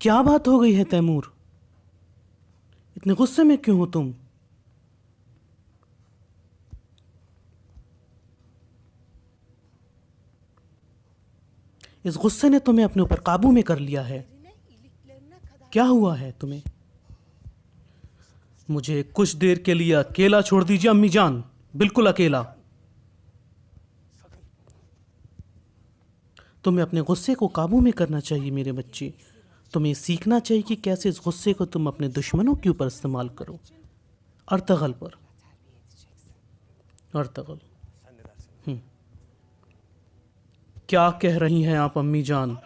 क्या बात हो गई है तैमूर? इतने गुस्से में क्यों हो तुम? इस गुस्से ने तुम्हें अपने ऊपर काबू में कर लिया है। क्या हुआ है तुम्हें? मुझे कुछ देर के लिए अकेला छोड़ दीजिए अम्मी जान, बिल्कुल अकेला। तुम्हें अपने गुस्से को काबू में करना चाहिए मेरे बच्चे। तुम्हें सीखना चाहिए कि कैसे इस गुस्से को तुम अपने दुश्मनों के ऊपर इस्तेमाल करो। अर्तगल पर। अर्तगल। क्या कह रही हैं आप अम्मी जान?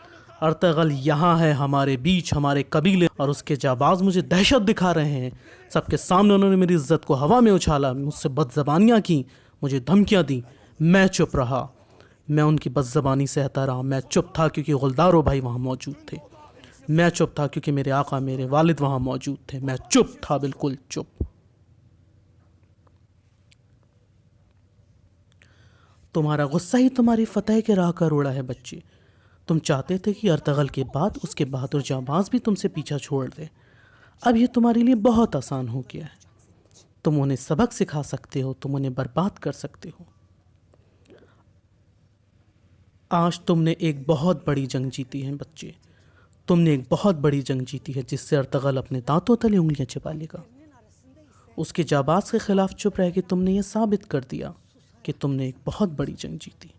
अर्तगल यहाँ है हमारे बीच, हमारे कबीले, और उसके जाबाज मुझे दहशत दिखा रहे हैं। सबके सामने उन्होंने मेरी इज्जत को हवा में उछाला, मुझसे बदज़बानियाँ की, मुझे धमकियाँ दी। मैं चुप रहा, मैं उनकी बदज़बानी सहता रहा। मैं चुप था क्योंकि गुलदारो भाई वहाँ मौजूद थे। मैं चुप था क्योंकि मेरे आका, मेरे वालिद वहाँ मौजूद थे। मैं चुप था, बिल्कुल चुप। तुम्हारा गुस्सा ही तुम्हारी फतह के राह का रोड़ा है बच्चे। तुम चाहते थे कि अर्तगल के बाद उसके बहादुर जाबाज भी तुमसे पीछा छोड़ दे। अब ये तुम्हारे लिए बहुत आसान हो गया है। तुम उन्हें सबक सिखा सकते हो, तुम उन्हें बर्बाद कर सकते हो। आज तुमने एक बहुत बड़ी जंग जीती है बच्चे। तुमने एक बहुत बड़ी जंग जीती है जिससे अर्तगल अपने दांतों तले उंगलियां छिपा लेगा। उसके जाबाज के खिलाफ चुप रह के तुमने ये साबित कर दिया कि तुमने एक बहुत बड़ी जंग जीती।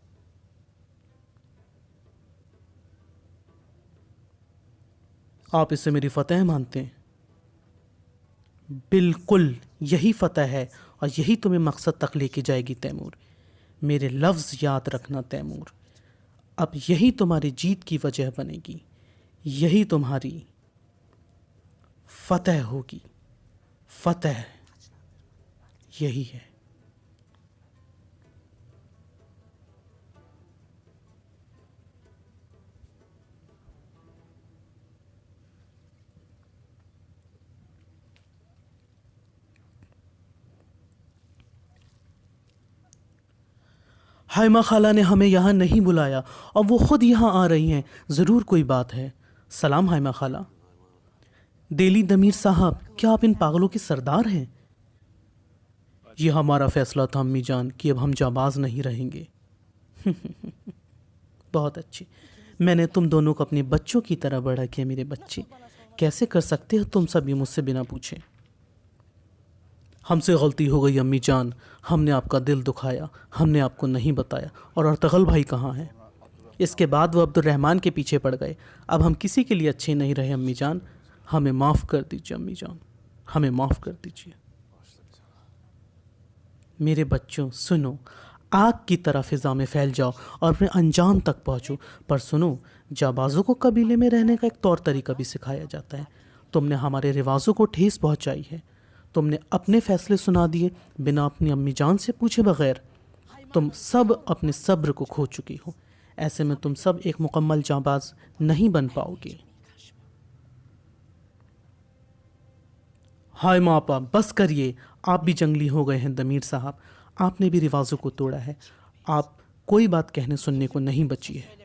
आप इसे मेरी फतह मानते हैं? बिल्कुल, यही फतह है और यही तुम्हें मकसद तक लेके जाएगी तैमूर। मेरे लफ्ज़ याद रखना तैमूर। अब यही तुम्हारी जीत की वजह बनेगी, यही तुम्हारी फतह होगी। फतह यही है। हायमा खाला ने हमें यहाँ नहीं बुलाया और वो खुद यहाँ आ रही हैं। ज़रूर कोई बात है। सलाम हायमा खाला। देली दमीर साहब, क्या आप इन पागलों के सरदार हैं? ये हमारा फैसला था अम्मी जान कि अब हम जाबाज नहीं रहेंगे। बहुत अच्छे। मैंने तुम दोनों को अपने बच्चों की तरह बड़ा किया मेरे बच्चे। कैसे कर सकते हो तुम सब ये मुझसे बिना पूछे? हमसे गलती हो गई अम्मी जान, हमने आपका दिल दुखाया, हमने आपको नहीं बताया। और अर्तगल भाई कहाँ हैं? इसके बाद वो अब्दुर्रहमान के पीछे पड़ गए। अब हम किसी के लिए अच्छे नहीं रहे अम्मी जान। हमें माफ़ कर दीजिए अम्मी जान, हमें माफ़ कर दीजिए। मेरे बच्चों सुनो, आग की तरह फिज़ा में फैल जाओ और अपने अंजाम तक पहुँचो। पर सुनो, जाबाजों को कबीले में रहने का एक तौर तरीका भी सिखाया जाता है। तुमने हमारे रिवाजों को ठेस पहुँचाई है। तुमने अपने फ़ैसले सुना दिए बिना अपनी अम्मी जान से पूछे बगैर। तुम सब अपने सब्र को खो चुकी हो। ऐसे में तुम सब एक मुकम्मल जाबाज नहीं बन पाओगे। हाय मापा, बस करिए। आप भी जंगली हो गए हैं दमीर साहब। आपने भी रिवाजों को तोड़ा है। आप कोई बात कहने सुनने को नहीं बची है।